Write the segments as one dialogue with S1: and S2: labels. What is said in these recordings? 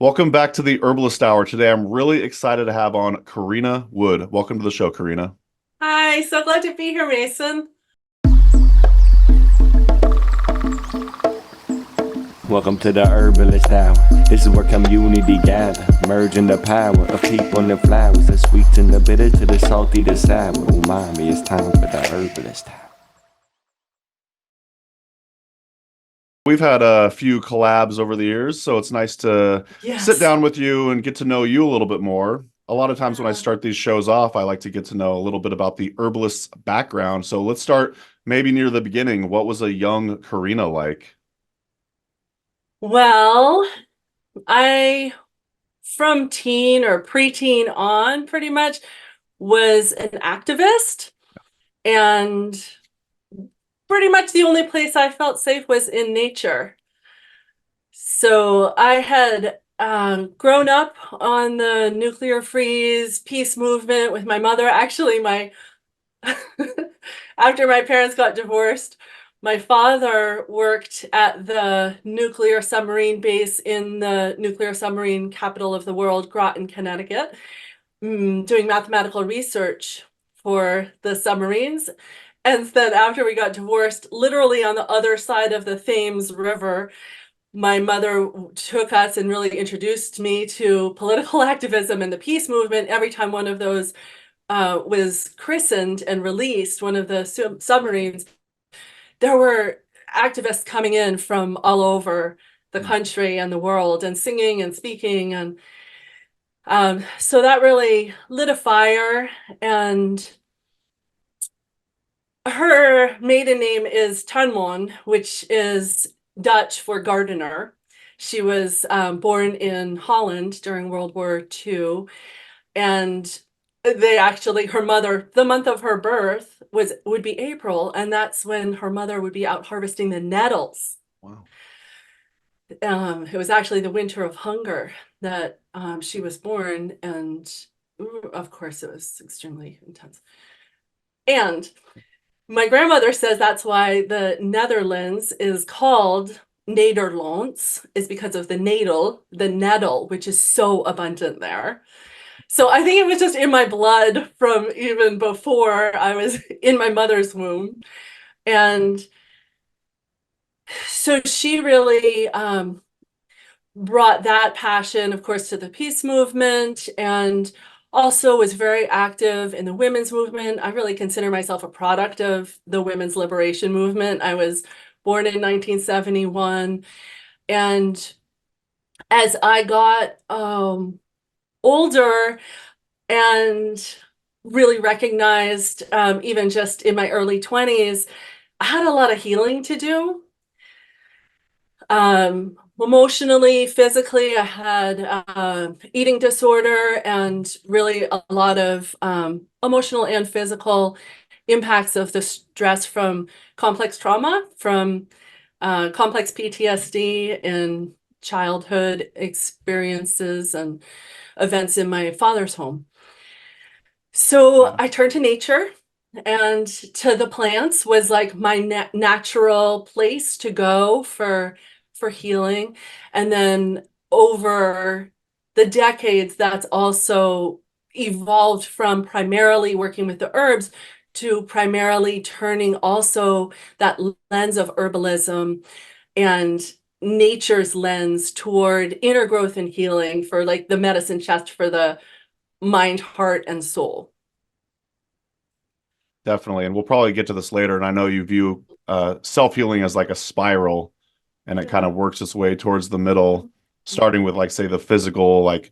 S1: Welcome back to the Herbalist Hour. Today, I'm really excited to have on Corinna Wood. Welcome to the show, Karina.
S2: Hi, so glad to be here, Mason.
S3: Welcome to the Herbalist Hour. This is where community gather, merging the power of people and the flowers, the sweet and the bitter to the salty, the sour. Umami, it's time for the Herbalist Hour.
S1: We've had a few collabs over the years, so it's nice to sit
S2: Yes.
S1: down with you and get to know you a little bit more. A lot of times when I
S2: Yeah.
S1: start these shows off, I like to get to know a little bit about the herbalist's background. So let's start maybe near the beginning. What was a young Karina like?
S2: Well, I, from teen or preteen on, pretty much was an activist, and pretty much the only place I felt safe was in nature. So I had grown up on the nuclear freeze peace movement with my mother. Actually, my after my parents got divorced, my father worked at the nuclear submarine base in the nuclear submarine capital of the world, Groton, Connecticut, doing mathematical research for the submarines. And then after we got divorced, literally on the other side of the Thames River, my mother took us and really introduced me to political activism and the peace movement. Every time one of those was christened and released, one of the submarines, there were activists coming in from all over the country and the world and singing and speaking. And so that really lit a fire. And her maiden name is Tuinman, which is Dutch for gardener. She was born in Holland during World War II. And they actually, her mother, the month of her birth would be April, and that's when her mother would be out harvesting the nettles.
S1: Wow.
S2: It was actually the winter of hunger that she was born, and of course it was extremely intense. And my grandmother says that's why the Netherlands is called Nederlands, is because of the nettle, which is so abundant there. So I think it was just in my blood from even before I was in my mother's womb. And so she really brought that passion, of course, to the peace movement, and also was very active in the women's movement. I really consider myself a product of the women's liberation movement. I was born in 1971. And as I got older, and really recognized, even just in my early 20s, I had a lot of healing to do. Emotionally, physically, I had eating disorder and really a lot of emotional and physical impacts of the stress from complex trauma, from complex PTSD and childhood experiences and events in my father's home. So
S1: Yeah.
S2: I turned to nature, and to the plants was like my natural place to go for healing. And then over the decades, that's also evolved from primarily working with the herbs to primarily turning also that lens of herbalism and nature's lens toward inner growth and healing for like the medicine chest for the mind, heart, and soul.
S1: Definitely. And we'll probably get to this later. And I know you view self-healing as like a spiral, and it kind
S2: Yeah.
S1: of works its way towards the middle, starting with like say the physical like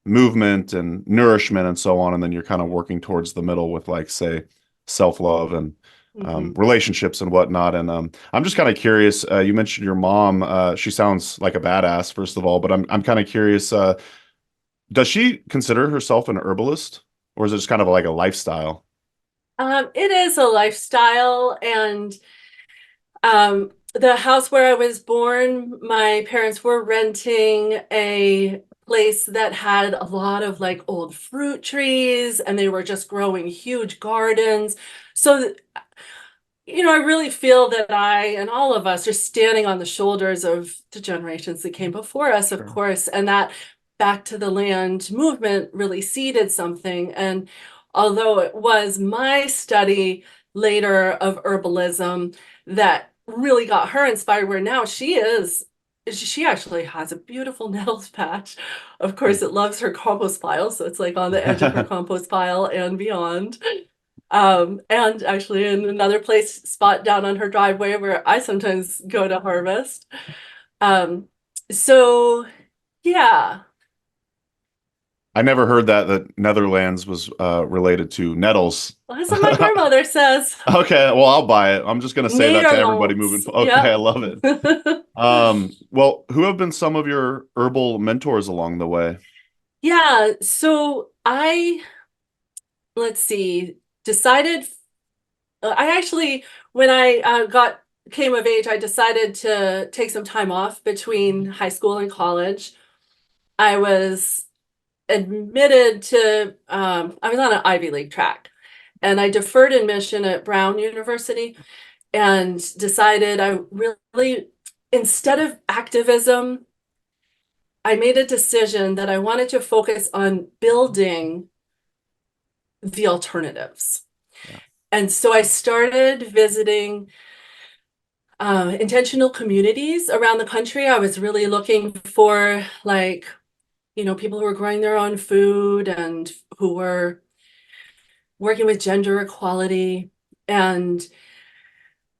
S1: movement and nourishment and so on, and then you're kind of working towards the middle with like say self-love and
S2: Mm-hmm.
S1: relationships and whatnot. And I'm just kind of curious, you mentioned your mom. She sounds like a badass, first of all, but I'm kind of curious, does she consider herself an herbalist, or is it just kind of like a lifestyle?
S2: It is a lifestyle, and the house where I was born, my parents were renting a place that had a lot of like old fruit trees, and they were just growing huge gardens. So I really feel that I and all of us are standing on the shoulders of the generations that came before us, of
S1: Sure.
S2: course, and that back to the land movement really seeded something. And although it was my study later of herbalism that really got her inspired, where now she actually has a beautiful nettles patch. Of course, it loves her compost pile, so it's like on the edge of her compost pile and beyond. And actually in another spot down on her driveway where I sometimes go to harvest. So yeah.
S1: I never heard that Netherlands was related to nettles.
S2: Well, that's what my grandmother says.
S1: Okay, well, I'll buy it. I'm just gonna say that to everybody moving.
S2: Nederlands.
S1: Okay, I
S2: Yep.
S1: love it. Well, who have been some of your herbal mentors along the way?
S2: Yeah, so let's see, decided, I actually, when I came of age, I decided to take some time off between high school and college. I was admitted to, I was on an Ivy League track, and I deferred admission at Brown University and decided I really, instead of activism, I made a decision that I wanted to focus on building the alternatives.
S1: Yeah.
S2: And so I started visiting intentional communities around the country. I was really looking for people who were growing their own food and who were working with gender equality. And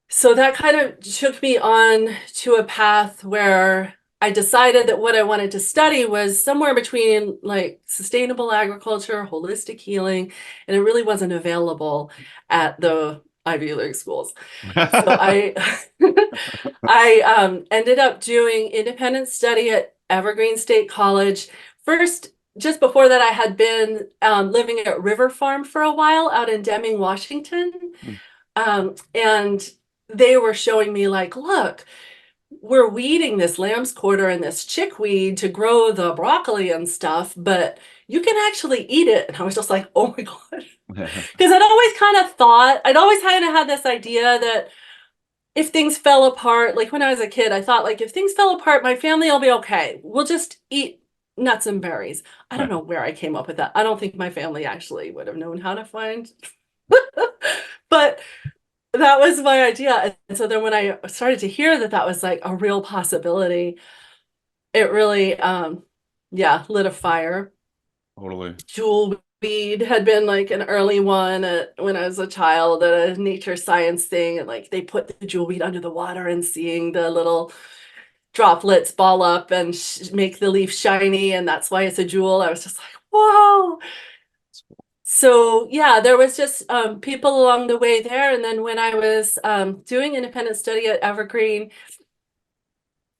S2: so that kind of took me on to a path where I decided that what I wanted to study was somewhere between like sustainable agriculture, holistic healing, and it really wasn't available at the Ivy League schools. So I I ended up doing independent study at Evergreen State College. First, just before that, I had been living at River Farm for a while out in Deming, Washington. And they were showing me like, look, we're weeding this lamb's quarter and this chickweed to grow the broccoli and stuff, but you can actually eat it. And I was just like, oh my God. Because I'd always kind of had this idea that if things fell apart, like when I was a kid, I thought like if things fell apart, my family will be okay. We'll just eat nuts and berries. I don't know where I came up with that. I don't think my family actually would have known how to find, but that was my idea. And so then when I started to hear that that was like a real possibility, it really, lit a fire.
S1: Totally.
S2: Jewel weed had been like an early one when I was a child at a nature science thing, and like they put the jewel weed under the water and seeing the little droplets ball up and make the leaf shiny, and that's why it's a jewel. I was just like, whoa. So yeah, there was just people along the way there. And then when I was doing independent study at Evergreen,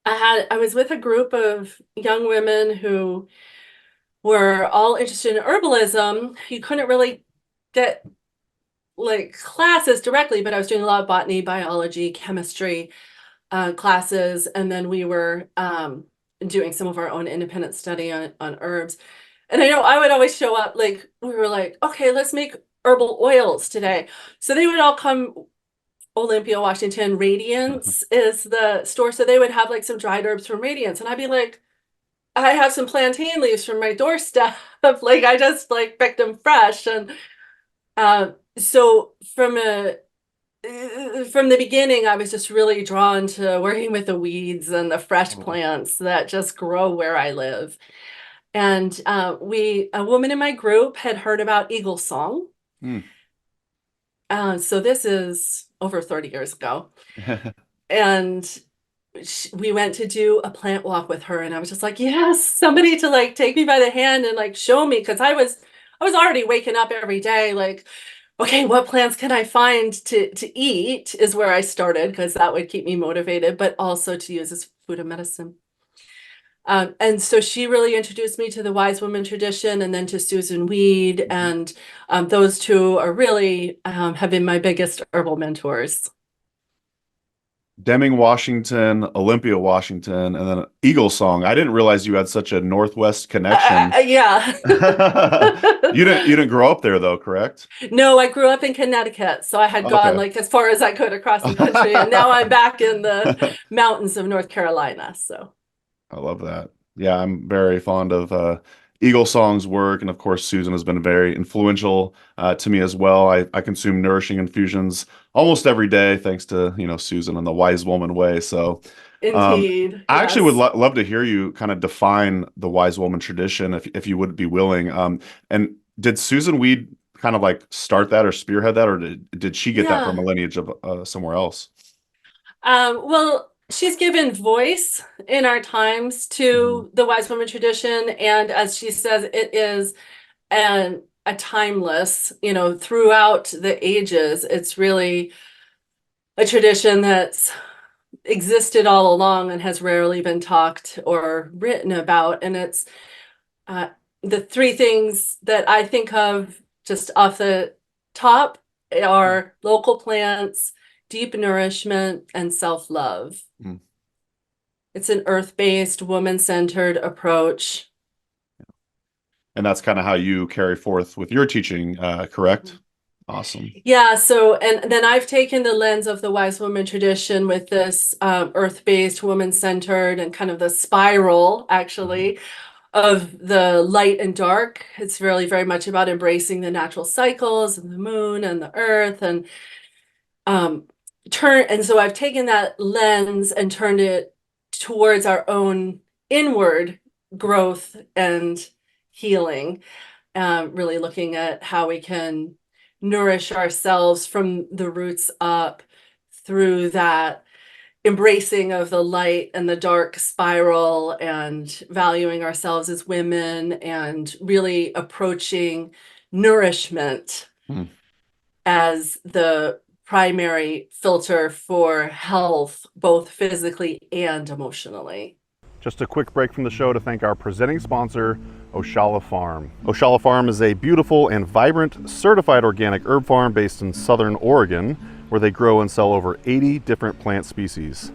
S2: I was with a group of young women who were all interested in herbalism. You couldn't really get like classes directly, but I was doing a lot of botany, biology, chemistry classes, and then we were doing some of our own independent study on herbs. And I know I would always show up, like, we were like, okay, let's make herbal oils today. So they would all come, Olympia, Washington, Radiance is the store. So they would have like some dried herbs from Radiance. And I'd be like, I have some plantain leaves from my doorstep. Like I just like picked them fresh. And so from the beginning, I was just really drawn to working with the weeds and the fresh plants that just grow where I live. And a woman in my group had heard about eagle song. So this is over 30 years ago. And we went to do a plant walk with her, and I was just like, yes, somebody to like take me by the hand and like show me, because I was already waking up every day like, okay, what plants can I find to eat is where I started, because that would keep me motivated, but also to use as food and medicine. And so she really introduced me to the wise woman tradition, and then to Susan Weed, and those two are really have been my biggest herbal mentors.
S1: Deming, Washington, Olympia, Washington, and then Eagle Song. I didn't realize you had such a Northwest connection.
S2: Yeah.
S1: You didn't grow up there though, correct?
S2: No, I grew up in Connecticut, so I had gone
S1: Okay.
S2: like as far as I could across the country, and now I'm back in the mountains of North Carolina. So
S1: I love that. Yeah, I'm very fond of Eagle Song's work, and of course, Susan has been very influential to me as well. I consume nourishing infusions almost every day, thanks to Susan and the Wise Woman Way. So,
S2: indeed,
S1: I actually would
S2: yes.
S1: love to hear you kind of define the Wise Woman tradition, if you would be willing. And did Susan Weed kind of like start that or spearhead that, or did she get that from a
S2: Yeah.
S1: lineage of somewhere else?
S2: Well, she's given voice in our times
S1: Mhm.
S2: to the wise woman tradition, and as she says, it is a timeless, throughout the ages. It's really a tradition that's existed all along and has rarely been talked or written about. And it's uh, the three things that I think of just off the top are local plants, deep nourishment, and self-love.
S1: Mm.
S2: It's an earth-based, woman-centered approach.
S1: And that's kind of how you carry forth with your teaching, correct? Awesome.
S2: Yeah, so and then I've taken the lens of the wise woman tradition with this earth-based, woman-centered, and kind of the spiral,
S1: Mhm.
S2: actually, of the light and dark. It's really very much about embracing the natural cycles and the moon and the earth and um so I've taken that lens and turned it towards our own inward growth and healing, really looking at how we can nourish ourselves from the roots up through that embracing of the light and the dark spiral and valuing ourselves as women and really approaching nourishment
S1: Mm.
S2: as the primary filter for health, both physically and emotionally.
S1: Just a quick break from the show to thank our presenting sponsor, Oshala Farm. Oshala Farm is a beautiful and vibrant certified organic herb farm based in Southern Oregon, where they grow and sell over 80 different plant species.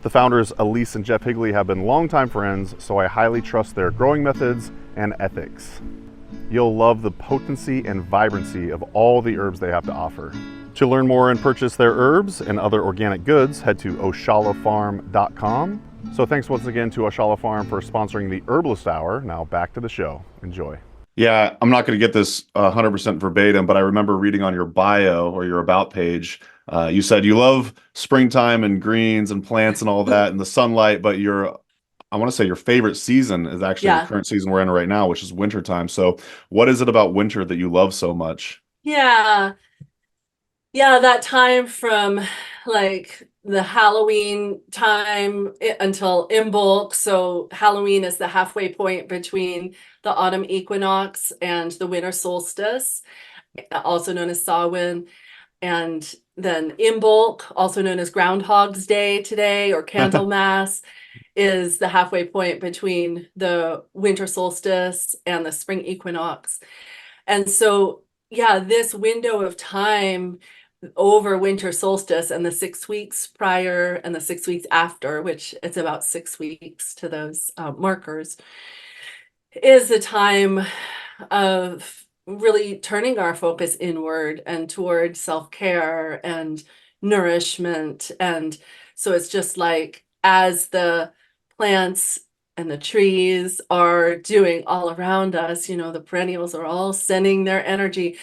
S1: The founders, Elise and Jeff Higley, have been longtime friends, so I highly trust their growing methods and ethics. You'll love the potency and vibrancy of all the herbs they have to offer. To learn more and purchase their herbs and other organic goods, head to oshalafarm.com. So thanks once again to Oshala Farm for sponsoring the Herbalist Hour. Now back to the show. Enjoy. Yeah, I'm not going to get this 100% verbatim, but I remember reading on your bio or your about page, you said you love springtime and greens and plants and all that and the sunlight, but I want to say your favorite season is actually the
S2: Yeah.
S1: current season we're in right now, which is wintertime. So what is it about winter that you love so much?
S2: Yeah. Yeah, that time from like the Halloween time until Imbolc. So Halloween is the halfway point between the autumn equinox and the winter solstice, also known as Samhain. And then Imbolc, also known as Groundhog's Day today, or Candlemas, is the halfway point between the winter solstice and the spring equinox. And so, yeah, this window of time over winter solstice and the 6 weeks prior and the 6 weeks after, which it's about 6 weeks to those markers, is the time of really turning our focus inward and toward self-care and nourishment. And so it's just like as the plants and the trees are doing all around us, the perennials are all sending their energy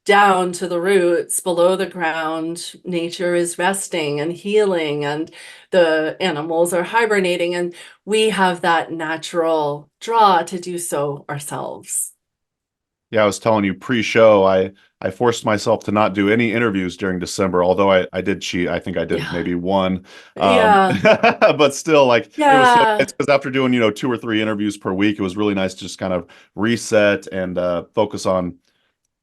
S2: down to the roots below the ground. Nature is resting and healing, and the animals are hibernating, and we have that natural draw to do so ourselves.
S1: Yeah, I was telling you pre-show, I forced myself to not do any interviews during December, although I did cheat. I think I did
S2: Yeah.
S1: maybe one.
S2: Yeah.
S1: But still, like it was so
S2: Yeah.
S1: nice because after doing, 2 or 3 interviews per week, it was really nice to just kind of reset and focus on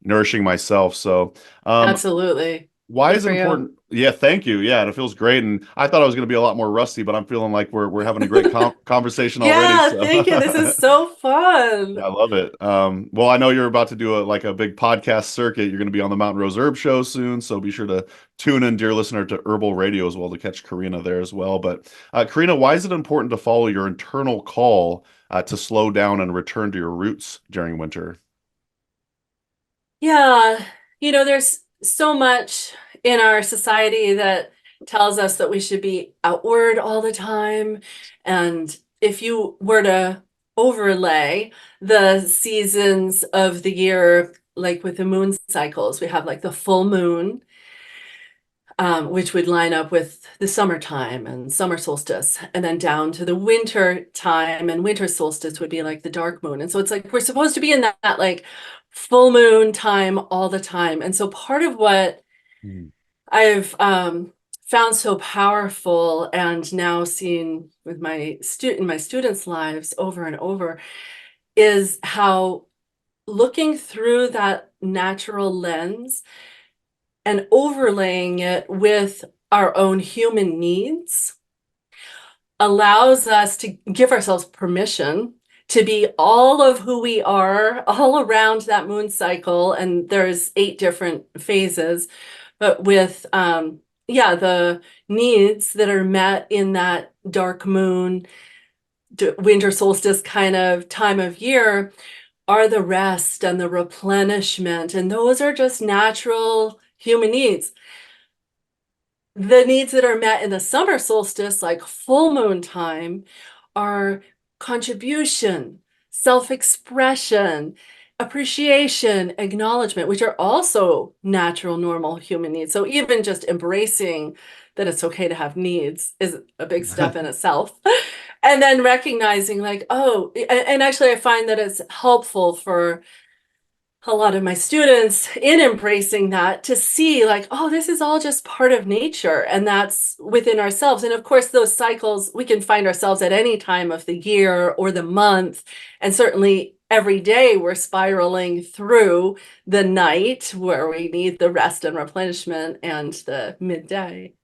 S1: nourishing myself. So, um,
S2: Absolutely.
S1: Why
S2: Good
S1: is it
S2: for you.
S1: important? Yeah, thank you. Yeah, it feels great. And I thought I was going to be a lot more rusty, but I'm feeling like we're having a great conversation already.
S2: Yeah,
S1: So
S2: thank you. This is so
S1: yeah,
S2: fun.
S1: I love it. Well, I know you're about to do a big podcast circuit. You're going to be on the Mountain Rose Herb Show soon, so be sure to tune in, dear listener, to Herbal Radio as well to catch Karina there as well. But Karina, why is it important to follow your internal call to slow down and return to your roots during winter?
S2: Yeah, there's so much in our society that tells us that we should be outward all the time. And if you were to overlay the seasons of the year, like with the moon cycles, we have like the full moon, which would line up with the summertime and summer solstice, and then down to the winter time, and winter solstice would be like the dark moon. And so it's like we're supposed to be in that like full moon time all the time. And so part of what
S1: Mm.
S2: I've found so powerful and now seen with my students' lives over and over is how looking through that natural lens and overlaying it with our own human needs allows us to give ourselves permission to be all of who we are all around that moon cycle. And there's 8 different phases, but with the needs that are met in that dark moon, winter solstice kind of time of year are the rest and the replenishment. And those are just natural human needs. The needs that are met in the summer solstice, like full moon time, are contribution, self-expression, appreciation, acknowledgement, which are also natural, normal human needs. So even just embracing that it's okay to have needs is a big step in itself. And then recognizing like, oh, and actually I find that it's helpful for a lot of my students in embracing that to see like, oh, this is all just part of nature and that's within ourselves. And of course, those cycles, we can find ourselves at any time of the year or the month. And certainly every day we're spiraling through the night where we need the rest and replenishment and the midday.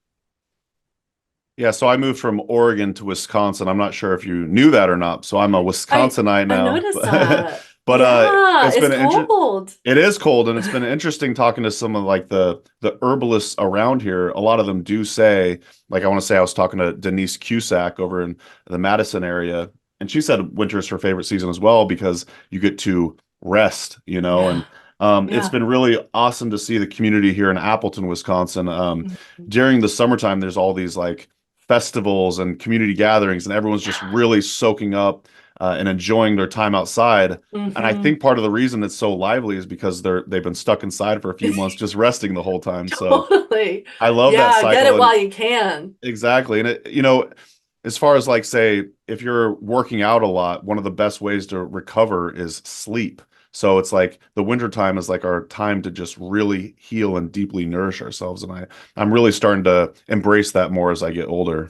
S1: Yeah, so I moved from Oregon to Wisconsin. I'm not sure if you knew that or not. So I'm a Wisconsinite
S2: I
S1: now.
S2: noticed that.
S1: But
S2: Yeah,
S1: it's
S2: it's
S1: been
S2: cold.
S1: it is cold, and it's been interesting talking to some of like the herbalists around here. A lot of them do say, like I want to say I was talking to Denise Cusack over in the Madison area, and she said winter is her favorite season as well because you get to rest,
S2: Yeah,
S1: and it's
S2: yeah.
S1: been really awesome to see the community here in Appleton, Wisconsin.
S2: Mhm.
S1: During the summertime, there's all these like festivals and community gatherings, and everyone's just really soaking up and enjoying their time outside. And I
S2: Mhm.
S1: think part of the reason it's so lively is because they've been stuck inside for a few months, just resting the whole time. So
S2: Totally.
S1: I love that
S2: Yeah, get
S1: cycle,
S2: it
S1: and
S2: while you can.
S1: exactly. And as far as like say, if you're working out a lot, one of the best ways to recover is sleep. So it's like the winter time is like our time to just really heal and deeply nourish ourselves. And I'm really starting to embrace that more as I get older.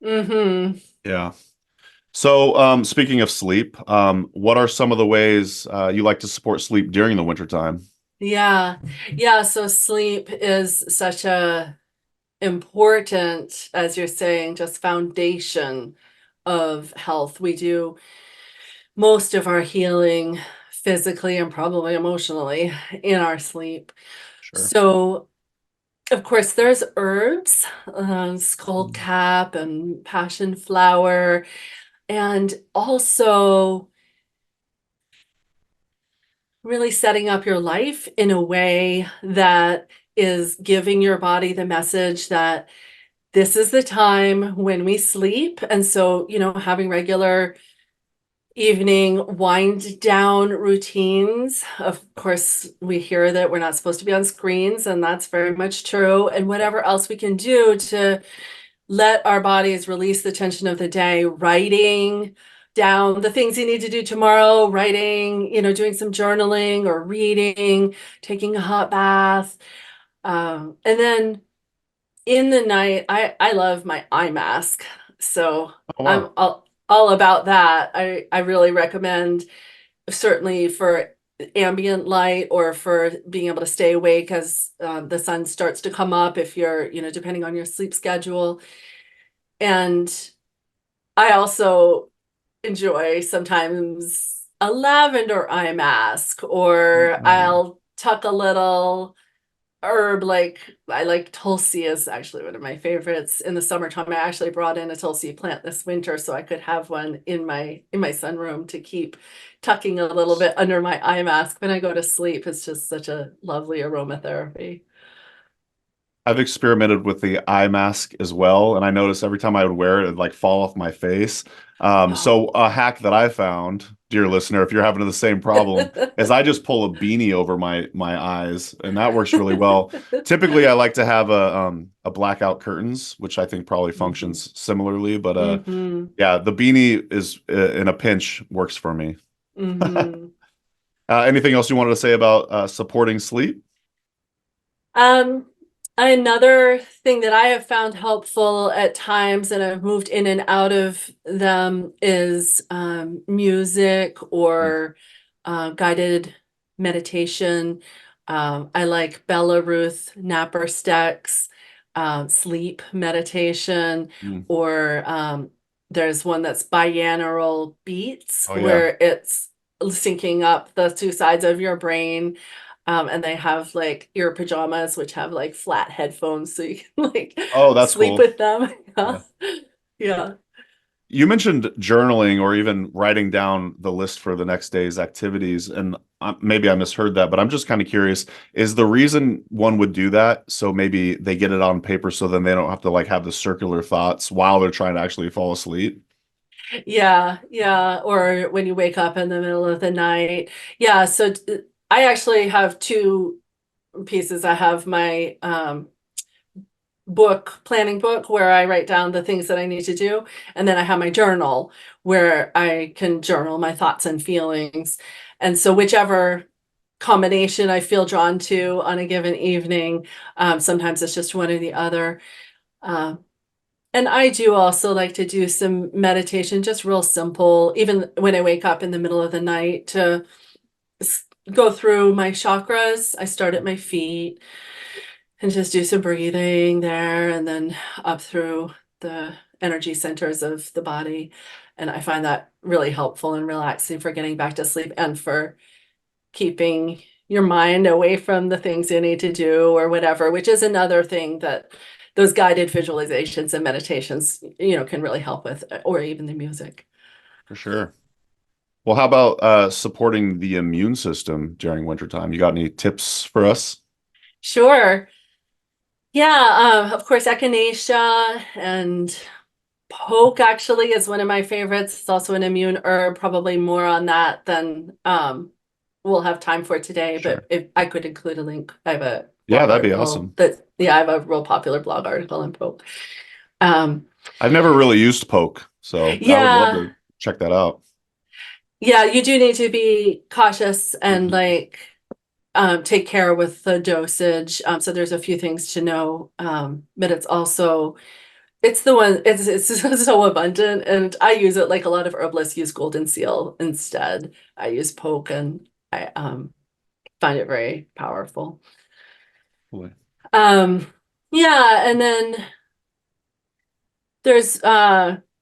S2: Hmm.
S1: Yeah. So, speaking of sleep, what are some of the ways you like to support sleep during the winter time?
S2: Yeah. Yeah. So sleep is such a important, as you're saying, just foundation of health. We do most of our healing physically and probably emotionally in our sleep.
S1: Sure.
S2: So, of course, there's herbs, skullcap and passion flower, and also really setting up your life in a way that is giving your body the message that this is the time when we sleep. And so, having regular evening wind down routines. Of course, we hear that we're not supposed to be on screens, and that's very much true. And whatever else we can do to let our bodies release the tension of the day, writing down the things you need to do tomorrow, writing, doing some journaling or reading, taking a hot bath. And then in the night, I love my eye mask. So
S1: Oh,
S2: I'm
S1: wow.
S2: all about that. I really recommend, certainly for ambient light or for being able to stay awake as the sun starts to come up if you're, depending on your sleep schedule. And I also enjoy sometimes a lavender eye mask, or
S1: Mm.
S2: I'll tuck a little herb, like I like Tulsi is actually one of my favorites in the summertime. I actually brought in a Tulsi plant this winter so I could have one in my sunroom to keep tucking a little bit under my eye mask when I go to sleep. It's just such a lovely aromatherapy.
S1: I've experimented with the eye mask as well, and I noticed every time I would wear it, it'd like fall off my face.
S2: Oh.
S1: So a hack that I found, dear listener, if you're having the same problem, is I just pull a beanie over my eyes, and that works really well. Typically, I like to have a blackout curtains, which I think probably
S2: Mhm.
S1: functions similarly. But
S2: Mhm.
S1: yeah, the beanie is in a pinch works for me.
S2: Mhm.
S1: Anything else you wanted to say about supporting sleep?
S2: Um, Another thing that I have found helpful at times, and I've moved in and out of them, is music
S1: Mm.
S2: or guided meditation. I like Bella Ruth Naparsteck's sleep meditation,
S1: Mm.
S2: or there's one that's binaural beats,
S1: Oh yeah.
S2: where it's syncing up the two sides of your brain. And they have like ear pajamas, which have like flat headphones, so you can like
S1: Oh, that's
S2: sleep
S1: cool.
S2: with them. Yeah.
S1: Yeah.
S2: Yeah.
S1: You mentioned journaling or even writing down the list for the next day's activities, and maybe I misheard that, but I'm just kind of curious, is the reason one would do that so maybe they get it on paper so then they don't have to like have the circular thoughts while they're trying to actually fall asleep?
S2: Yeah. Yeah. Or when you wake up in the middle of the night. Yeah. So I actually have two pieces. I have my planning book where I write down the things that I need to do. And then I have my journal where I can journal my thoughts and feelings. And so whichever combination I feel drawn to on a given evening, sometimes it's just one or the other. Um, and I do also like to do some meditation, just real simple, even when I wake up in the middle of the night, to go through my chakras. I start at my feet and just do some breathing there and then up through the energy centers of the body. And I find that really helpful and relaxing for getting back to sleep and for keeping your mind away from the things you need to do or whatever, which is another thing that those guided visualizations and meditations, can really help with, or even the music.
S1: For sure. Well, how about supporting the immune system during wintertime? You got any tips for us?
S2: Sure. Yeah, of course, echinacea and poke actually is one of my favorites. It's also an immune herb, probably more on that than we'll have time for today, but
S1: Sure.
S2: if I could include a link, I have a
S1: Yeah,
S2: blog
S1: that'd be
S2: article
S1: awesome.
S2: that, yeah, I have a real popular blog article on poke. Um,
S1: I've never really used poke, so I would love
S2: yeah,
S1: to check that out.
S2: yeah, you do need to be cautious and
S1: Mhm.
S2: like take care with the dosage. So there's a few things to know, but it's the one, it's so abundant, and I use it like a lot of herbalists use golden seal instead. I use poke, and I find it very powerful.
S1: Boy.
S2: Um, yeah, and then there's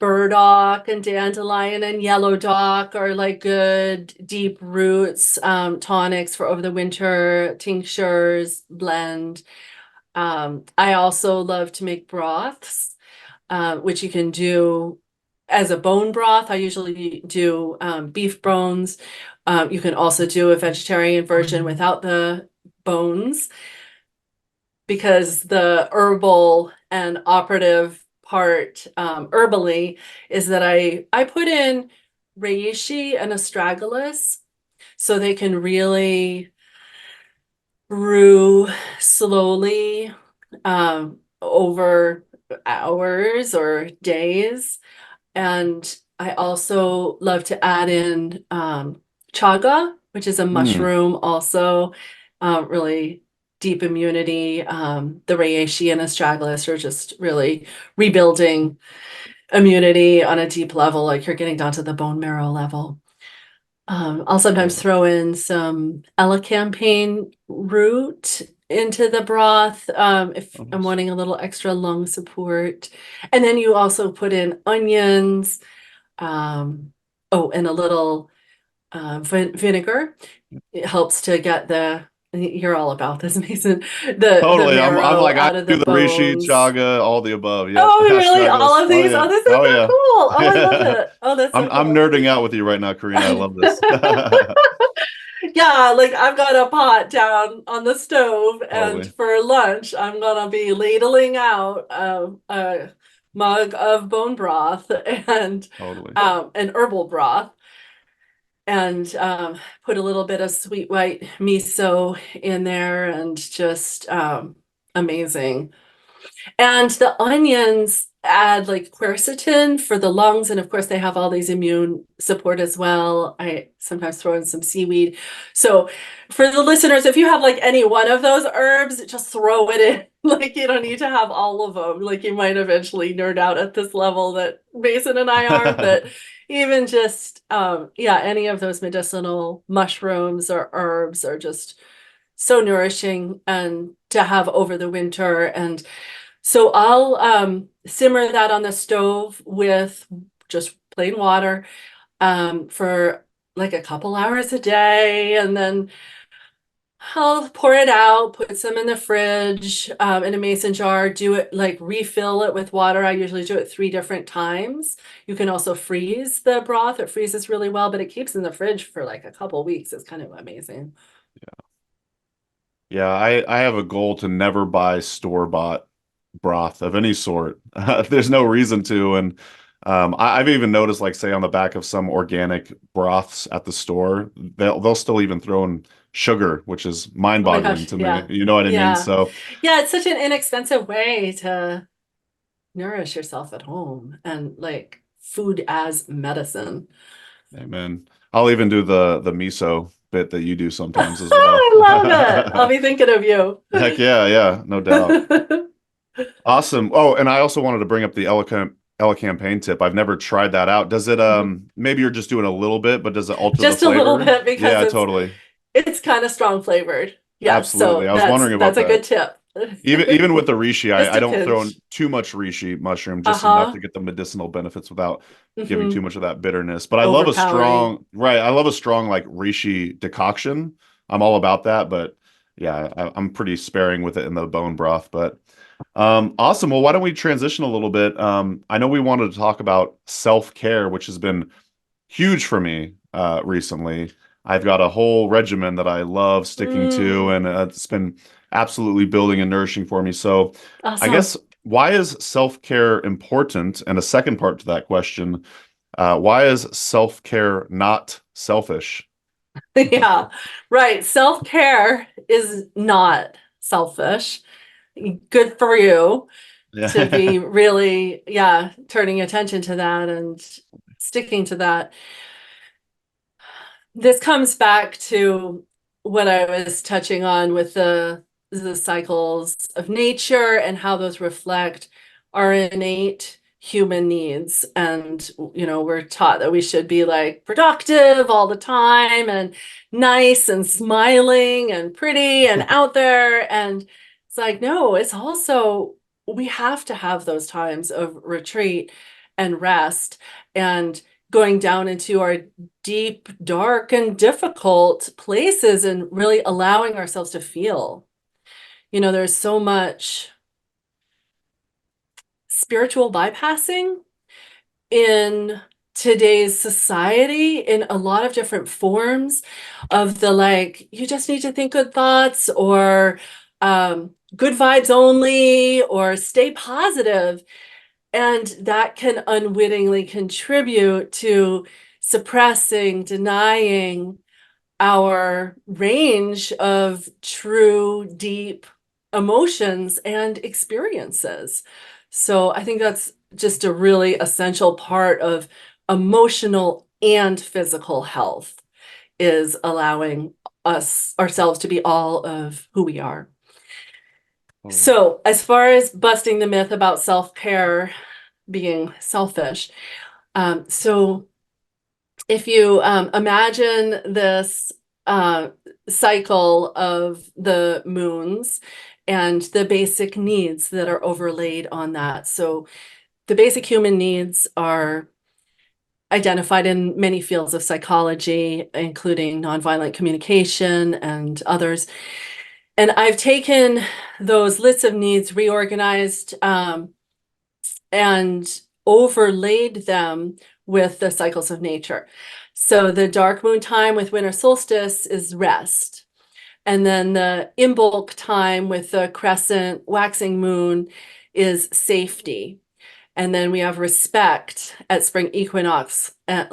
S2: burdock and dandelion and yellow dock are like good deep roots, tonics for over the winter, tinctures, blend. I also love to make broths, which you can do as a bone broth. I usually do beef bones. You can also do a vegetarian version without the bones, because the herbal and operative part, herbally, is that I put in reishi and astragalus so they can really brew slowly over hours or days. And I also love to add in chaga, which is a
S1: Mm.
S2: mushroom, also really deep immunity. The reishi and astragalus are just really rebuilding immunity on a deep level, like you're getting down to the bone marrow level. I'll sometimes throw in some elecampane root into the broth if
S1: Oh,
S2: I'm
S1: nice.
S2: wanting a little extra lung support. And then you also put in onions, oh, and a little vinegar. It helps to get you're all about this, Mason, the
S1: Totally. I'm
S2: marrow
S1: like, I
S2: out of the
S1: do the reishi,
S2: bones.
S1: chaga, all the above. Yep.
S2: Oh, really? All
S1: Ashwagandhas.
S2: of
S1: Oh
S2: these?
S1: yeah.
S2: Oh, this is
S1: Oh
S2: so
S1: yeah.
S2: cool. Oh, I love it. Oh, that's so
S1: I'm
S2: cool.
S1: nerding out with you right now, Karina. I love this.
S2: Yeah, like I've got a pot down on the stove, and
S1: Totally.
S2: for lunch, I'm gonna be ladling out a mug of bone broth and
S1: Totally.
S2: an herbal broth, and put a little bit of sweet white miso in there, and just amazing. And the onions add like quercetin for the lungs. And of course, they have all these immune support as well. I sometimes throw in some seaweed. So for the listeners, if you have like any one of those herbs, just throw it in. Like you don't need to have all of them. Like you might eventually nerd out at this level that Mason and I are, but even just yeah, any of those medicinal mushrooms or herbs are just so nourishing and to have over the winter. And so I'll simmer that on the stove with just plain water for like a couple hours a day, and then I'll pour it out, put some in the fridge in a mason jar, do it like refill it with water. I usually do it 3 different times. You can also freeze the broth. It freezes really well, but it keeps in the fridge for like a couple weeks. It's kind of amazing.
S1: Yeah, I have a goal to never buy store-bought broth of any sort. There's no reason to, and I've even noticed, like, say on the back of some organic broths at the store, they'll still even throw in sugar, which is
S2: Oh my
S1: mind-boggling
S2: gosh,
S1: to me.
S2: yeah.
S1: You know what I mean?
S2: Yeah.
S1: So,
S2: Yeah, it's such an inexpensive way to nourish yourself at home and like food as medicine.
S1: amen. I'll even do the miso bit that you do sometimes as well.
S2: I love it. I'll be thinking of you.
S1: Heck yeah, yeah, no doubt. Awesome. Oh, and I also wanted to bring up the Elecampane tip. I've never tried that out. Does it maybe you're just doing a little bit, but does it alter the
S2: Just a little
S1: flavor?
S2: bit because
S1: Yeah, totally.
S2: it's kind of strong flavored. Yes,
S1: Absolutely.
S2: so
S1: I was wondering about
S2: that's a
S1: that.
S2: good tip.
S1: Even with the reishi,
S2: Just
S1: I
S2: a
S1: don't throw in
S2: pinch.
S1: too much reishi mushroom, just enough
S2: Uh-huh.
S1: to get the medicinal benefits without giving too
S2: Hmm.
S1: much of that bitterness. But I love a
S2: Overpowering.
S1: strong, right, I love a strong like reishi decoction. I'm all about that, but yeah, I'm pretty sparing with it in the bone broth. But awesome. Well, why don't we transition a little bit? I know we wanted to talk about self-care, which has been huge for me recently. I've got a whole regimen that I love sticking to,
S2: Mm,
S1: and it's been absolutely building and nourishing for me. So, I
S2: awesome.
S1: guess why is self-care important? And a second part to that question, why is self-care not selfish?
S2: Yeah, right. Self-care is not selfish. Good for you to
S1: Yeah.
S2: be really, yeah, turning attention to that and sticking to that. This comes back to what I was touching on with the cycles of nature and how those reflect our innate human needs. And we're taught that we should be like productive all the time and nice and smiling and pretty and out there. And it's like, no, it's also we have to have those times of retreat and rest and going down into our deep, dark, and difficult places and really allowing ourselves to feel. There's so much spiritual bypassing in today's society in a lot of different forms of the like, you just need to think good thoughts or good vibes only or stay positive. And that can unwittingly contribute to suppressing, denying our range of true, deep emotions and experiences. So I think that's just a really essential part of emotional and physical health is allowing ourselves to be all of who we are.
S1: Totally.
S2: So, as far as busting the myth about self-care being selfish, so if you imagine this cycle of the moons and the basic needs that are overlaid on that. So the basic human needs are identified in many fields of psychology, including nonviolent communication and others. And I've taken those lists of needs, reorganized, and overlaid them with the cycles of nature. So the dark moon time with winter solstice is rest. And then the Imbolc time with the crescent waxing moon is safety. And then we have respect at spring equinox, and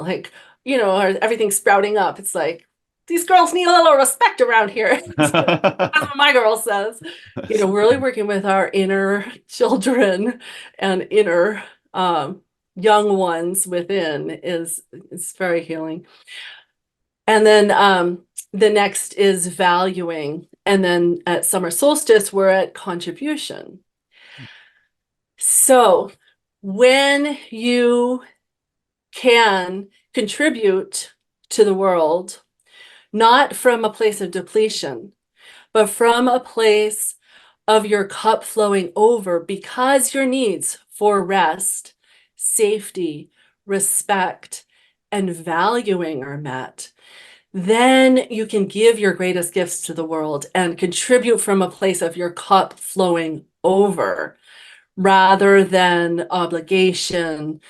S2: everything's sprouting up. It's like, these girls need a little respect around here. That's what my girl says. We're really working with our inner children and inner young ones within is very healing. And then the next is valuing. And then at summer solstice, we're at contribution. So when you can contribute to the world, not from a place of depletion, but from a place of your cup flowing over because your needs for rest, safety, respect, and valuing are met, then you can give your greatest gifts to the world and contribute from a place of your cup flowing over rather than obligation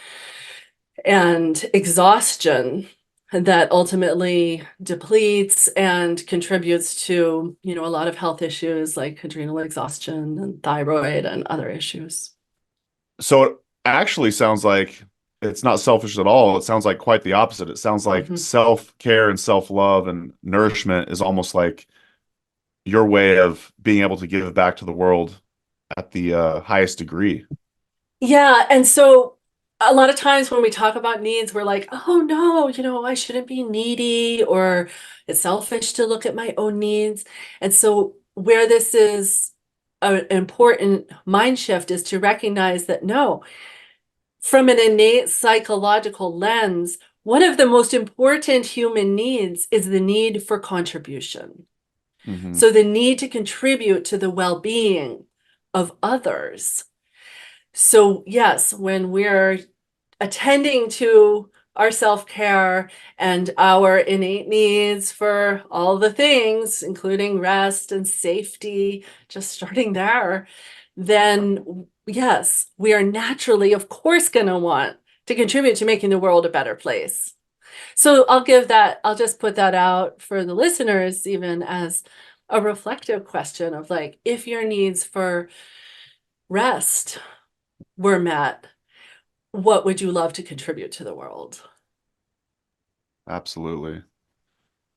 S2: and exhaustion that ultimately depletes and contributes to, a lot of health issues like adrenal exhaustion and thyroid and other issues.
S1: So it actually sounds like it's not selfish at all. It sounds like quite the opposite. It sounds like self-care and self-love and nourishment is almost like your way of being able to give back to the world at the highest degree.
S2: Yeah. And so a lot of times when we talk about needs, we're like, oh no, I shouldn't be needy, or it's selfish to look at my own needs. And so where this is an important mind shift is to recognize that no, from an innate psychological lens, one of the most important human needs is the need for contribution. So the need to contribute to the well-being of others. So yes, when we're attending to our self-care and our innate needs for all the things, including rest and safety, just starting there, then yes, we are naturally, of course, going to want to contribute to making the world a better place. So I'll just put that out for the listeners, even as a reflective question of like, if your needs for rest were met, what would you love to contribute to the world?
S1: Absolutely.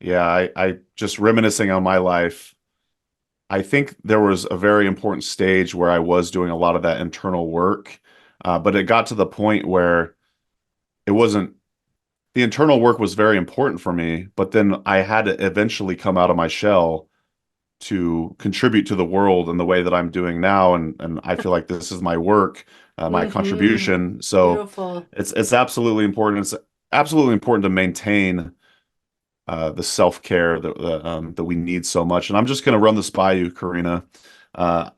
S1: Yeah, I just reminiscing on my life. I think there was a very important stage where I was doing a lot of that internal work, but it got to the point where it wasn't, the internal work was very important for me, but then I had to eventually come out of my shell to contribute to the world in the way that I'm doing now. And I feel like this is my work, my contribution. So
S2: Beautiful.
S1: it's absolutely important. It's absolutely important to maintain the self-care that we need so much. And I'm just going to run this by you, Karina.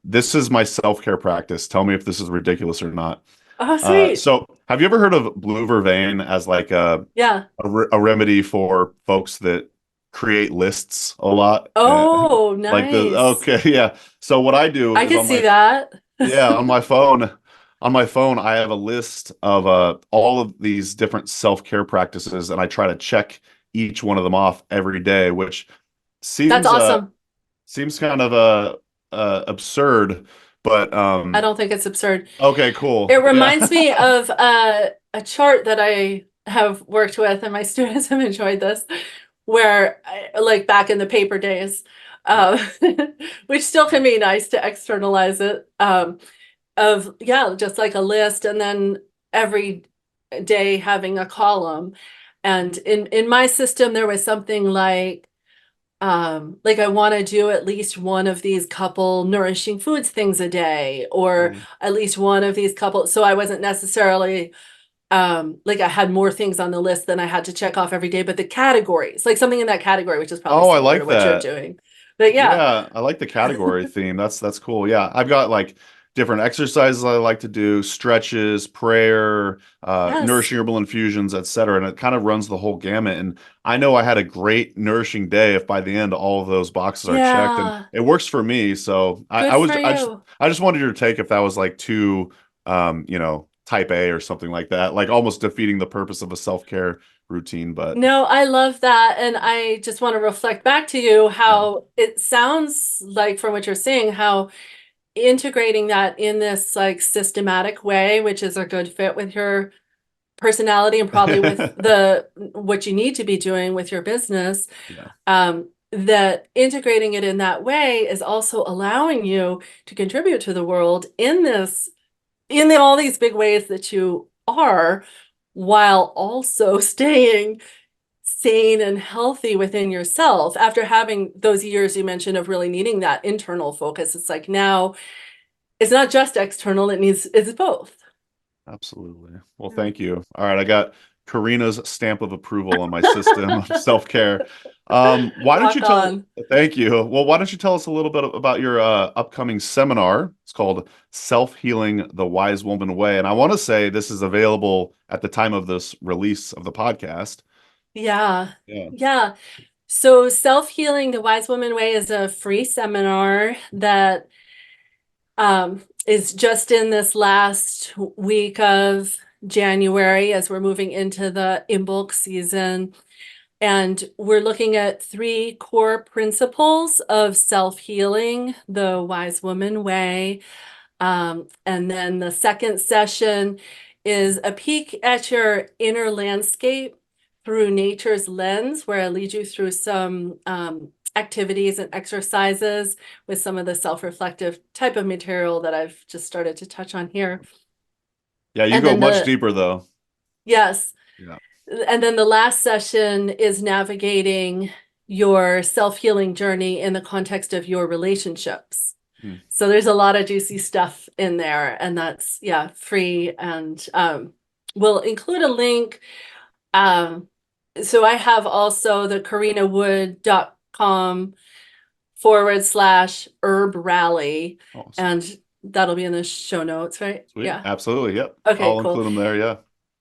S1: This is my self-care practice. Tell me if this is ridiculous or not.
S2: Oh, sweet.
S1: So have you ever heard of blue vervain as like
S2: Yeah.
S1: a remedy for folks that create lists a lot?
S2: Oh,
S1: Like the,
S2: nice.
S1: okay, yeah. So what I do
S2: I
S1: is
S2: can
S1: on
S2: see
S1: my,
S2: that.
S1: yeah, on my phone, I have a list of all of these different self-care practices, and I try to check each one of them off every day, which
S2: That's
S1: seems
S2: awesome.
S1: seems kind of absurd, but
S2: I don't think it's absurd.
S1: okay, cool.
S2: It reminds
S1: Yeah.
S2: me of a chart that I have worked with, and my students have enjoyed this, where like back in the paper days, uh, which still can be nice to externalize it, of, yeah, just like a list, and then every day having a column. And in my system, there was something like I want to do at least one of these couple nourishing foods things a day, or at least one of these couple. So I wasn't necessarily like I had more things on the list than I had to check off every day, but the categories, like something in that category, which is probably
S1: Oh, I
S2: similar to
S1: like
S2: what you're
S1: that.
S2: doing. But yeah,
S1: Yeah, I like the category theme. That's cool. Yeah, I've got like different exercises I like to do, stretches, prayer,
S2: yes,
S1: nourishing herbal infusions, etc. And it kind of runs the whole gamut. And I know I had a great nourishing day if by the end all of those boxes are checked, and
S2: yeah,
S1: it works for me. So
S2: good for you.
S1: I just wanted your take if that was like too type A or something like that, like almost defeating the purpose of a self-care routine. But
S2: No, I love that. And I just want to reflect back to you
S1: yeah.
S2: how it sounds like from what you're saying, how integrating that in this like systematic way, which is a good fit with your personality and probably with the what you need to be doing with your business,
S1: Yeah.
S2: that integrating it in that way is also allowing you to contribute to the world in this, all these big ways that you are, while also staying sane and healthy within yourself after having those years you mentioned of really needing that internal focus. It's like now it's not just external, it's both.
S1: Absolutely. Well,
S2: Yeah.
S1: thank you. All right, I got Karina's stamp of approval on my system of self-care. Why don't you
S2: Rock
S1: tell,
S2: on.
S1: thank you. Well, why don't you tell us a little bit about your upcoming seminar? It's called Self-Healing the Wise Woman Way. And I want to say this is available at the time of this release of the podcast.
S2: Yeah.
S1: Yeah.
S2: Yeah. So Self-Healing the Wise Woman Way is a free seminar that is just in this last week of January as we're moving into the Imbolc season. And we're looking at 3 core principles of self-healing, the Wise Woman Way. And then the second session is a peek at your inner landscape through nature's lens, where I lead you through some activities and exercises with some of the self-reflective type of material that I've just started to touch on here.
S1: Yeah, you
S2: And
S1: go
S2: then
S1: much deeper though.
S2: yes,
S1: Yeah.
S2: and then the last session is navigating your self-healing journey in the context of your relationships.
S1: Hmm.
S2: So there's a lot of juicy stuff in there, and that's, yeah, free. And we'll include a link. So I have also the CorinaWood.com/HerbRally,
S1: Awesome.
S2: and that'll be in the show notes, right?
S1: Sweet.
S2: Yeah.
S1: Absolutely. Yep.
S2: Okay,
S1: I'll
S2: cool.
S1: include them there. Yeah.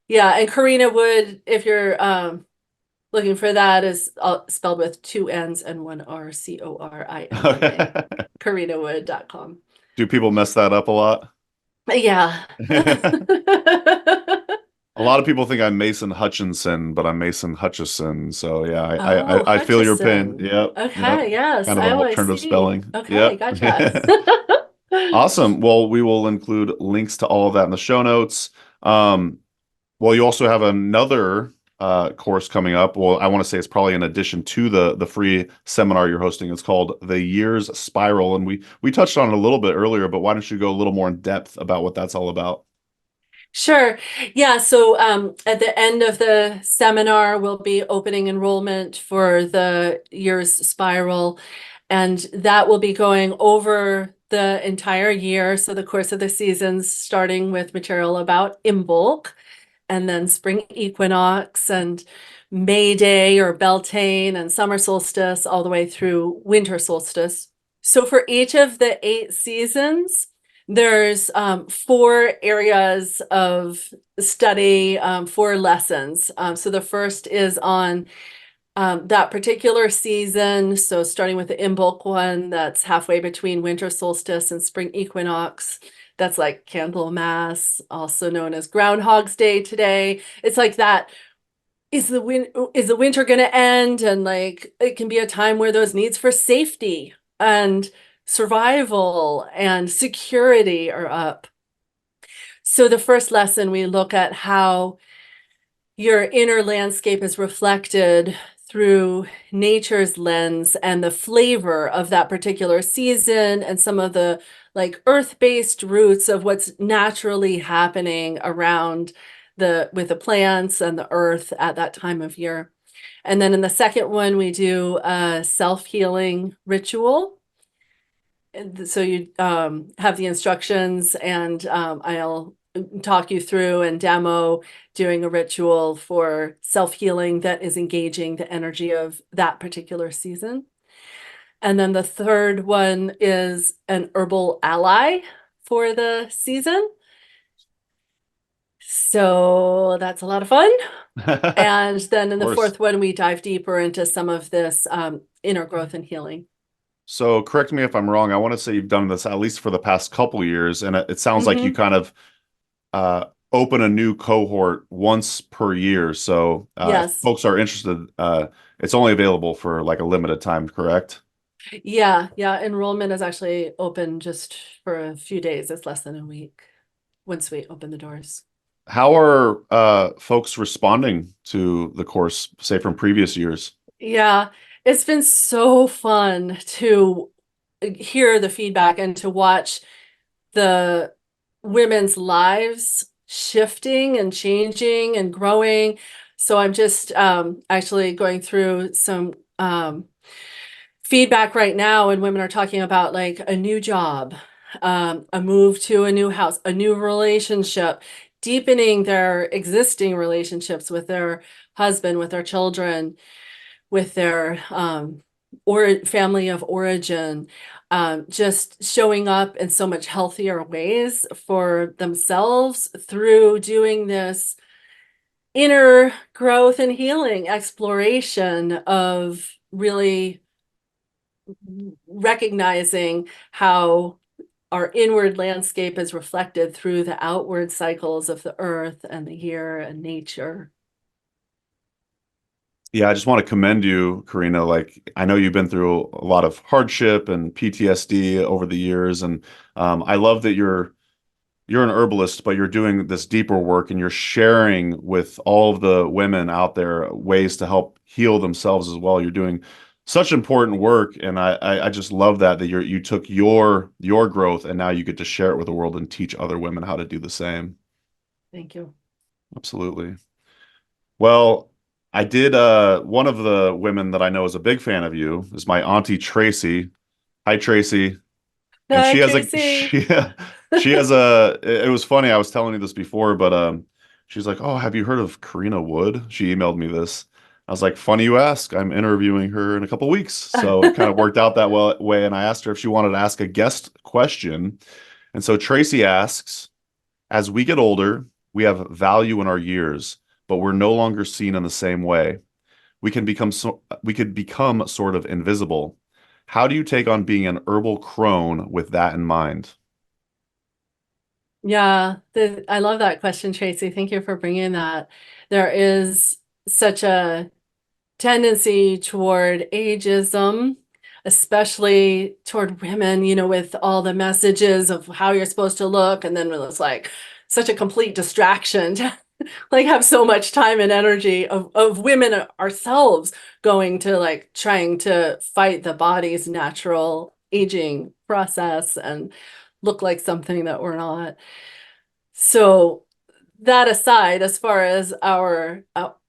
S2: Yeah, and Corinna Wood, if you're looking for that, is spelled with 2 N's and 1 R, CORINNA, CorinaWood.com.
S1: Do people mess that up a lot?
S2: Yeah.
S1: A lot of people think I'm Mason Hutchinson, but I'm Mason Hutchison. So yeah,
S2: Oh,
S1: I feel your pain.
S2: Hutchison.
S1: Yep, yep.
S2: Okay, yes,
S1: Kind of an
S2: oh, I
S1: alternative
S2: see.
S1: spelling.
S2: Okay,
S1: Yep.
S2: gotcha.
S1: Awesome. Well, we will include links to all of that in the show notes. Well, you also have another course coming up. Well, I want to say it's probably in addition to the free seminar you're hosting. It's called The Year's Spiral, and we touched on it a little bit earlier, but why don't you go a little more in depth about what that's all about?
S2: Sure. Yeah. So at the end of the seminar, we'll be opening enrollment for the year's spiral, and that will be going over the entire year. So the course of the seasons, starting with material about Imbolc, and then spring equinox and May Day or Beltane and summer solstice, all the way through winter solstice. So for each of the 8 seasons, there's 4 areas of study, 4 lessons. So the first is on that particular season. So starting with the Imbolc one, that's halfway between winter solstice and spring equinox. That's like Candlemas, also known as Groundhog's Day today. It's like that. Is the winter going to end? And like it can be a time where those needs for safety and survival and security are up. So the first lesson, we look at how your inner landscape is reflected through nature's lens and the flavor of that particular season and some of the like earth-based roots of what's naturally happening around with the plants and the earth at that time of year. And then in the second one, we do a self-healing ritual. And so you have the instructions, and I'll talk you through and demo doing a ritual for self-healing that is engaging the energy of that particular season. And then the third one is an herbal ally for the season. So that's a lot of fun. And then in the fourth one, we dive deeper into some of this inner growth and healing.
S1: So correct me if I'm wrong. I want to say you've done this at least for the past couple years, and it sounds like you kind of open a new cohort once per year. So if
S2: Yes.
S1: folks are interested, it's only available for like a limited time, correct?
S2: Yeah. Enrollment is actually open just for a few days. It's less than a week once we open the doors.
S1: How are folks responding to the course, say from previous years?
S2: Yeah, it's been so fun to hear the feedback and to watch the women's lives shifting and changing and growing. So I'm just actually going through some feedback right now, and women are talking about like a new job, a move to a new house, a new relationship, deepening their existing relationships with their husband, with their children, with their or family of origin, just showing up in so much healthier ways for themselves through doing this inner growth and healing exploration of really recognizing how our inward landscape is reflected through the outward cycles of the earth and the year and nature.
S1: Yeah, I just want to commend you, Karina. Like, I know you've been through a lot of hardship and PTSD over the years, and I love that you're an herbalist, but you're doing this deeper work and you're sharing with all of the women out there ways to help heal themselves as well. You're doing such important work, and I just love that you took your growth and now you get to share it with the world and teach other women how to do the same.
S2: Thank you.
S1: Absolutely. Well, I did one of the women that I know is a big fan of you is my auntie Tracy. Hi, Tracy. And
S2: Hi,
S1: she has
S2: Tracy.
S1: she has a it was funny, I was telling you this before, but she's like, "Oh, have you heard of Corinna Wood?" She emailed me this. I was like, "Funny you ask. I'm interviewing her in a couple weeks." So it kind of worked out that way, and I asked her if she wanted to ask a guest question. And so Tracy asks, "As we get older, we have value in our years, but we're no longer seen in the same way. We could become sort of invisible. How do you take on being an herbal crone with that in mind?"
S2: Yeah, I love that question, Tracy. Thank you for bringing that. There is such a tendency toward ageism, especially toward women, with all the messages of how you're supposed to look. And then it's like such a complete distraction to like have so much time and energy of women ourselves going to like trying to fight the body's natural aging process and look like something that we're not. So that aside, as far as our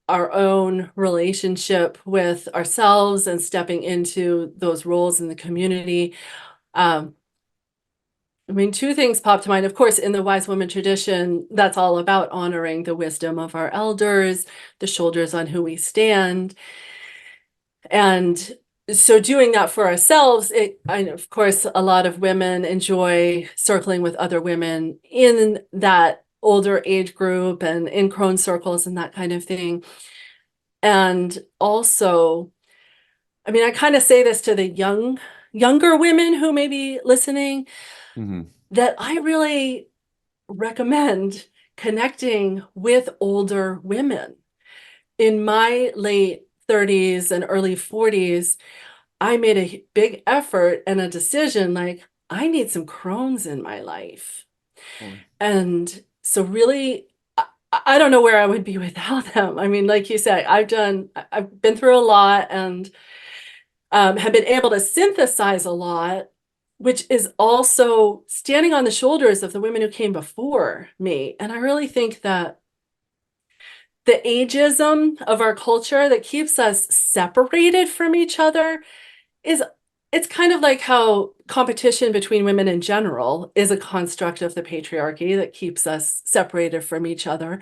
S2: own relationship with ourselves and stepping into those roles in the community, I mean, two things pop to mind. Of course, in the wise woman tradition, that's all about honoring the wisdom of our elders, the shoulders on who we stand. And so doing that for ourselves, of course, a lot of women enjoy circling with other women in that older age group and in crone circles and that kind of thing. And also, I mean, I kind of say this to the younger women who may be listening, that I really recommend connecting with older women. In my late 30s and early 40s, I made a big effort and a decision like, I need some crones in my life. And so really, I don't know where I would be without them. I mean, like you said, I've been through a lot and have been able to synthesize a lot, which is also standing on the shoulders of the women who came before me. And I really think that the ageism of our culture that keeps us separated from each other is it's kind of like how competition between women in general is a construct of the patriarchy that keeps us separated from each other.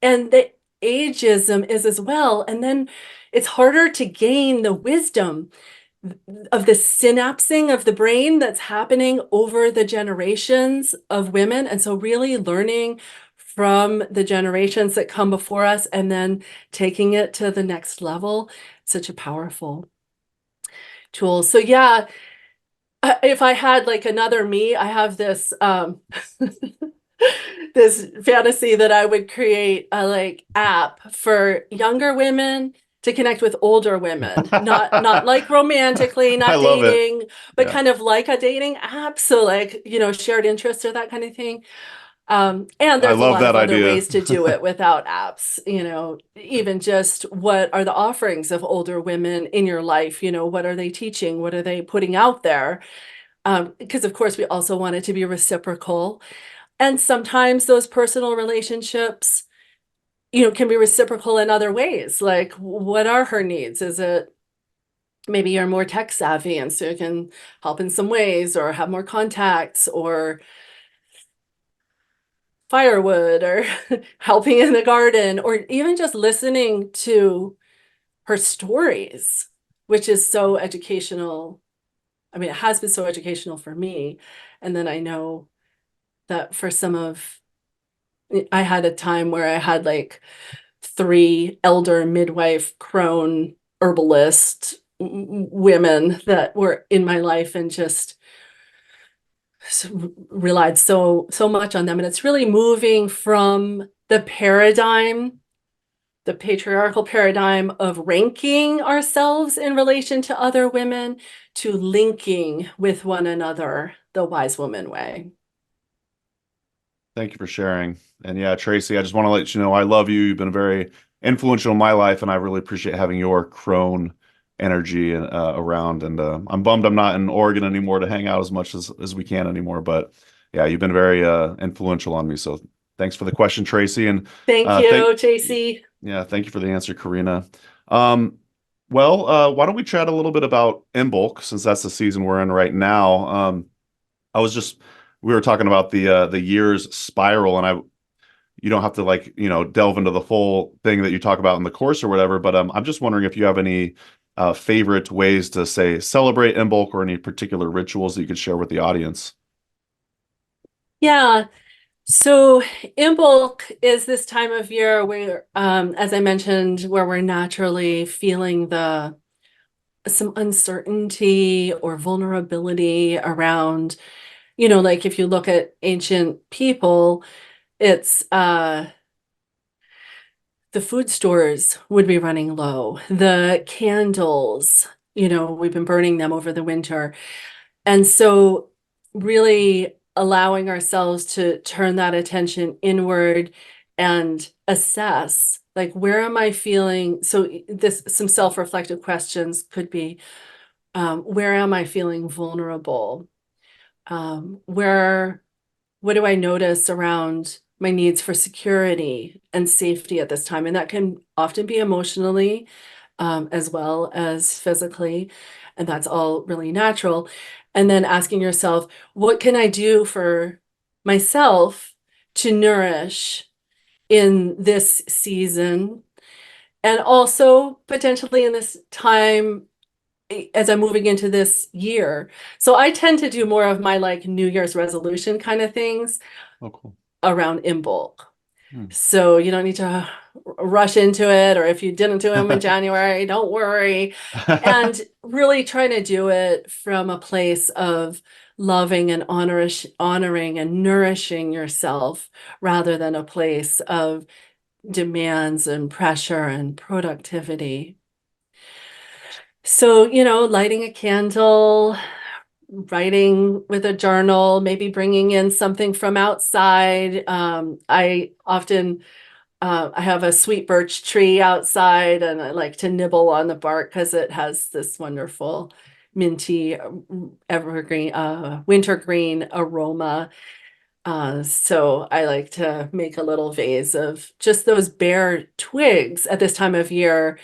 S2: And the ageism is as well. And then it's harder to gain the wisdom of the synapsing of the brain that's happening over the generations of women. And so really learning from the generations that come before us and then taking it to the next level, such a powerful tool. So yeah, if I had like another me, I have this this fantasy that I would create a like app for younger women to connect with older women, not like romantically,
S1: I
S2: not
S1: love it.
S2: dating, but
S1: Yeah.
S2: kind of like a dating app. So like, shared interests or that kind of thing. And
S1: I
S2: there's a
S1: love
S2: lot
S1: that
S2: of other
S1: idea.
S2: ways to do it without apps, even just what are the offerings of older women in your life? What are they teaching? What are they putting out there? Because of course we also want it to be reciprocal. And sometimes those personal relationships, can be reciprocal in other ways. Like, what are her needs? Is it maybe you're more tech savvy and so you can help in some ways or have more contacts or firewood or helping in the garden or even just listening to her stories, which is so educational. I mean, it has been so educational for me. And then I know that for I had a time where I had like 3 elder midwife crone herbalist women that were in my life and just relied so much on them. And it's really moving from the patriarchal paradigm of ranking ourselves in relation to other women to linking with one another the wise woman way.
S1: Thank you for sharing. And yeah, Tracy, I just want to let you know I love you. You've been very influential in my life, and I really appreciate having your crone energy around. And I'm bummed I'm not in Oregon anymore to hang out as much as we can anymore. But yeah, you've been very influential on me. So thanks for the question, Tracy. And
S2: Thank
S1: thank
S2: you, JC.
S1: yeah, thank you for the answer, Karina. Why don't we chat a little bit about Imbolc since that's the season we're in right now? I was just we were talking about the years spiral, and you don't have to like delve into the full thing that you talk about in the course or whatever. But I'm just wondering if you have any favorite ways to say celebrate Imbolc or any particular rituals that you could share with the audience.
S2: Yeah. So Imbolc is this time of year where, as I mentioned, where we're naturally feeling some uncertainty or vulnerability around, like if you look at ancient people, it's the food stores would be running low, the candles, we've been burning them over the winter. And so really allowing ourselves to turn that attention inward and assess, like, where am I feeling? So some self-reflective questions could be, where am I feeling vulnerable? What do I notice around my needs for security and safety at this time? And that can often be emotionally, as well as physically, and that's all really natural. And then asking yourself, what can I do for myself to nourish in this season? And also potentially in this time as I'm moving into this year. So I tend to do more of my like New Year's resolution kind of things
S1: Oh, cool.
S2: around Imbolc.
S1: Hmm.
S2: So you don't need to rush into it, or if you didn't do them in January, don't worry. And really trying to do it from a place of loving and honoring and nourishing yourself rather than a place of demands and pressure and productivity. So, lighting a candle, writing with a journal, maybe bringing in something from outside. I have a sweet birch tree outside and I like to nibble on the bark because it has this wonderful minty evergreen, wintergreen aroma. So I like to make a little vase of just those bare twigs at this time of year,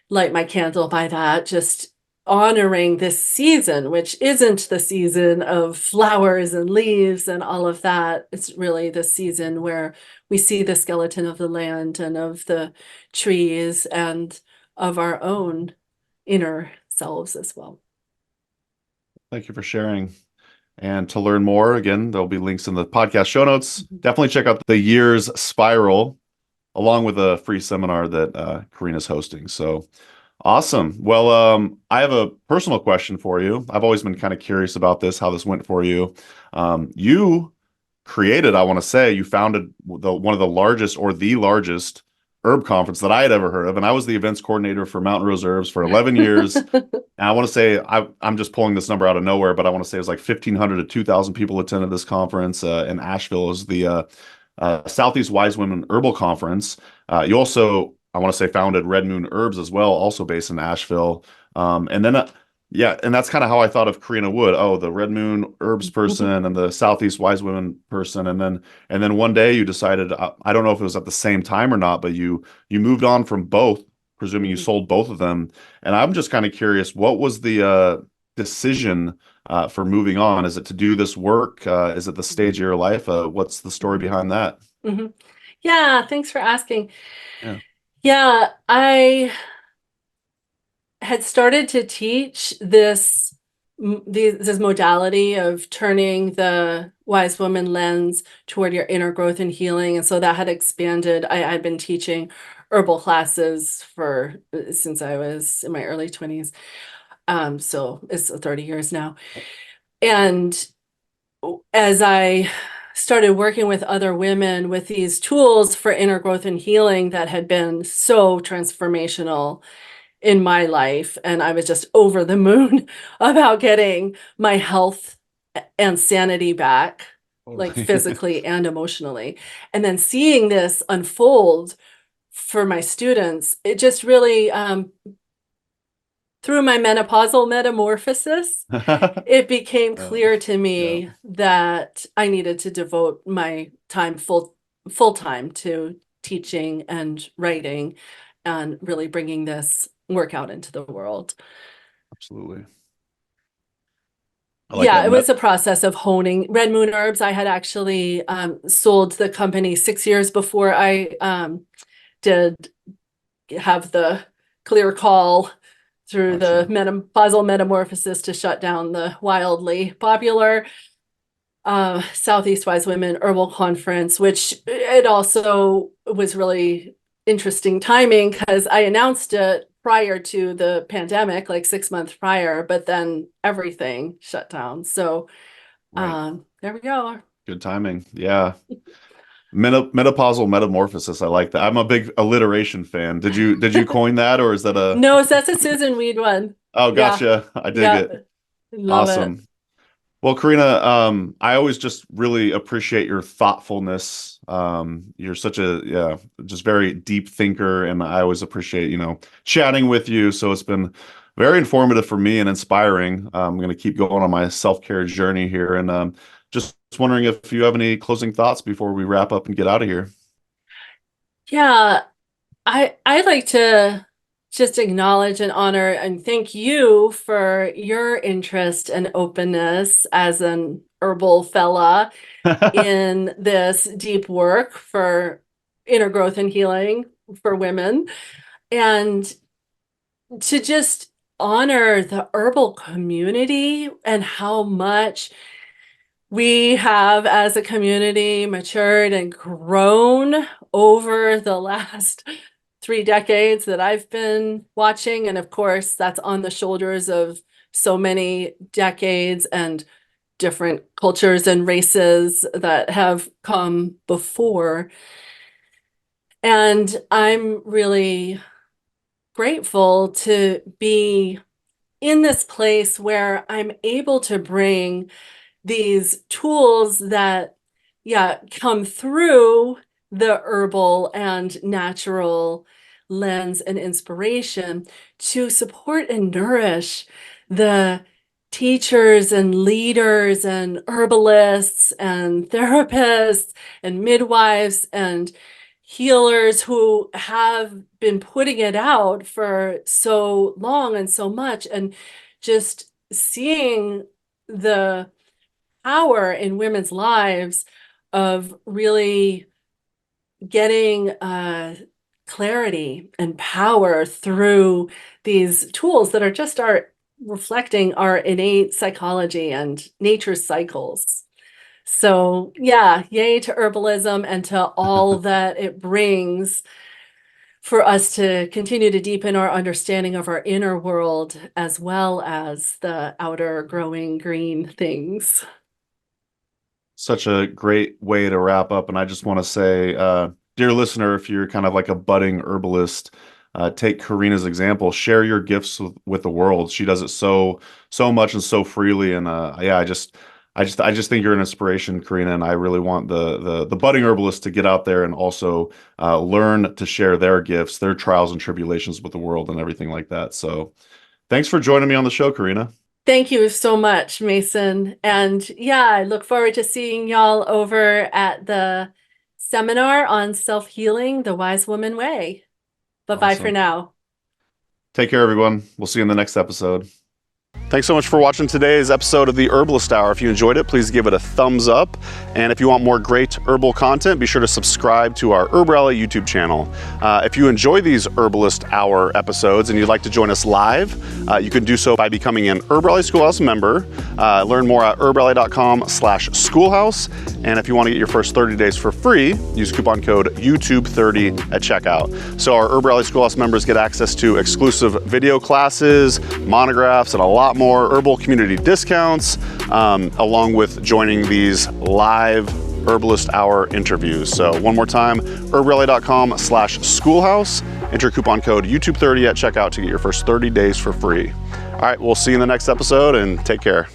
S2: light my candle by that, just honoring this season, which isn't the season of flowers and leaves and all of that. It's really the season where we see the skeleton of the land and of the trees and of our own inner selves as well.
S1: Thank you for sharing. And to learn more, again, there'll be links in the podcast show notes. Definitely check out the Year's Spiral, along with a free seminar that Karina's hosting. So awesome. Well, I have a personal question for you. I've always been kind of curious about this, how this went for you. You created, I want to say, you founded one of the largest or the largest herb conference that I had ever heard of. And I was the events coordinator for Mountain Rose Herbs for 11 years. And I want to say, I'm just pulling this number out of nowhere, but I want to say it was like 1,500 to 2,000 people attended this conference in Asheville. It was the Southeast Wise Women Herbal Conference. You also, I want to say, founded Red Moon Herbs as well, also based in Asheville. And then, yeah, and that's kind of how I thought of Corinna Wood. Oh, the Red Moon Herbs person and the Southeast Wise Women person. And then one day you decided, I don't know if it was at the same time or not, but you moved on from both, presuming you sold both of them. And I'm just kind of curious, what was the decision for moving on? Is it to do this work? Is it the stage of your life? What's the story behind that?
S2: Yeah, thanks for asking.
S1: Yeah.
S2: Yeah, I had started to teach this modality of turning the wise woman lens toward your inner growth and healing. And so that had expanded. I had been teaching herbal classes since I was in my early 20s. So it's 30 years now. And as I started working with other women with these tools for inner growth and healing that had been so transformational in my life, and I was just over the moon about getting my health and sanity back, like physically and emotionally. And then seeing this unfold for my students, it just really, through my menopausal metamorphosis, it became clear to me that I needed to devote my time full time to teaching and writing and really bringing this work out into the world.
S1: Absolutely.
S2: It was a process of honing. Red Moon Herbs, I had actually sold the company 6 years before I did have the clear call through the menopausal metamorphosis to shut down the wildly popular Southeast Wise Women Herbal Conference, which it also was really interesting timing because I announced it prior to the pandemic, like 6 months prior, but then everything shut down. So there we go.
S1: Good timing. Yeah. Menopausal metamorphosis. I like that. I'm a big alliteration fan. Did you coin that, or is that a...
S2: No, that's a Susan Weed one.
S1: Oh, gotcha. Yeah. I dig it.
S2: Love
S1: awesome.
S2: it.
S1: Well, Karina, I always just really appreciate your thoughtfulness. You're such a just very deep thinker, and I always appreciate, chatting with you. So it's been very informative for me and inspiring. I'm going to keep going on my self-care journey here, and just wondering if you have any closing thoughts before we wrap up and get out of here.
S2: Yeah, I'd like to just acknowledge and honor and thank you for your interest and openness as an herbal fella in this deep work for inner growth and healing for women, and to just honor the herbal community and how much we have as a community matured and grown over the last 3 decades that I've been watching. And of course, that's on the shoulders of so many decades and different cultures and races that have come before. And I'm really grateful to be in this place where I'm able to bring these tools that, come through the herbal and natural lens and inspiration to support and nourish the teachers and leaders and herbalists and therapists and midwives and healers who have been putting it out for so long and so much, and just seeing the power in women's lives of really getting clarity and power through these tools that are just reflecting our innate psychology and nature's cycles. So yeah, yay to herbalism and to all that it brings for us to continue to deepen our understanding of our inner world as well as the outer growing green things.
S1: Such a great way to wrap up. And I just want to say, dear listener, if you're kind of like a budding herbalist, take Karina's example, share your gifts with the world. She does it so much and so freely. And yeah, I just think you're an inspiration, Karina. And I really want the budding herbalists to get out there and also learn to share their gifts, their trials and tribulations with the world and everything like that. So thanks for joining me on the show, Karina.
S2: Thank you so much, Mason. And yeah, I look forward to seeing y'all over at the seminar on self-healing, the Wise Woman Way. Bye-bye for now.
S1: Take care, everyone. We'll see you in the next episode. Thanks so much for watching today's episode of the Herbalist Hour. If you enjoyed it, please give it a thumbs up. And if you want more great herbal content, be sure to subscribe to our HerbRally YouTube channel. If you enjoy these Herbalist Hour episodes and you'd like to join us live, you can do so by becoming an HerbRally Schoolhouse member. Learn more at herbrally.com/schoolhouse. And if you want to get your first 30 days for free, use coupon code YouTube30 at checkout. So our HerbRally Schoolhouse members get access to exclusive video classes, monographs, and a lot more herbal community discounts, along with joining these live Herbalist Hour interviews. So one more time, herbrally.com/schoolhouse. Enter coupon code YouTube30 at checkout to get your first 30 days for free. All right, we'll see you in the next episode and take care.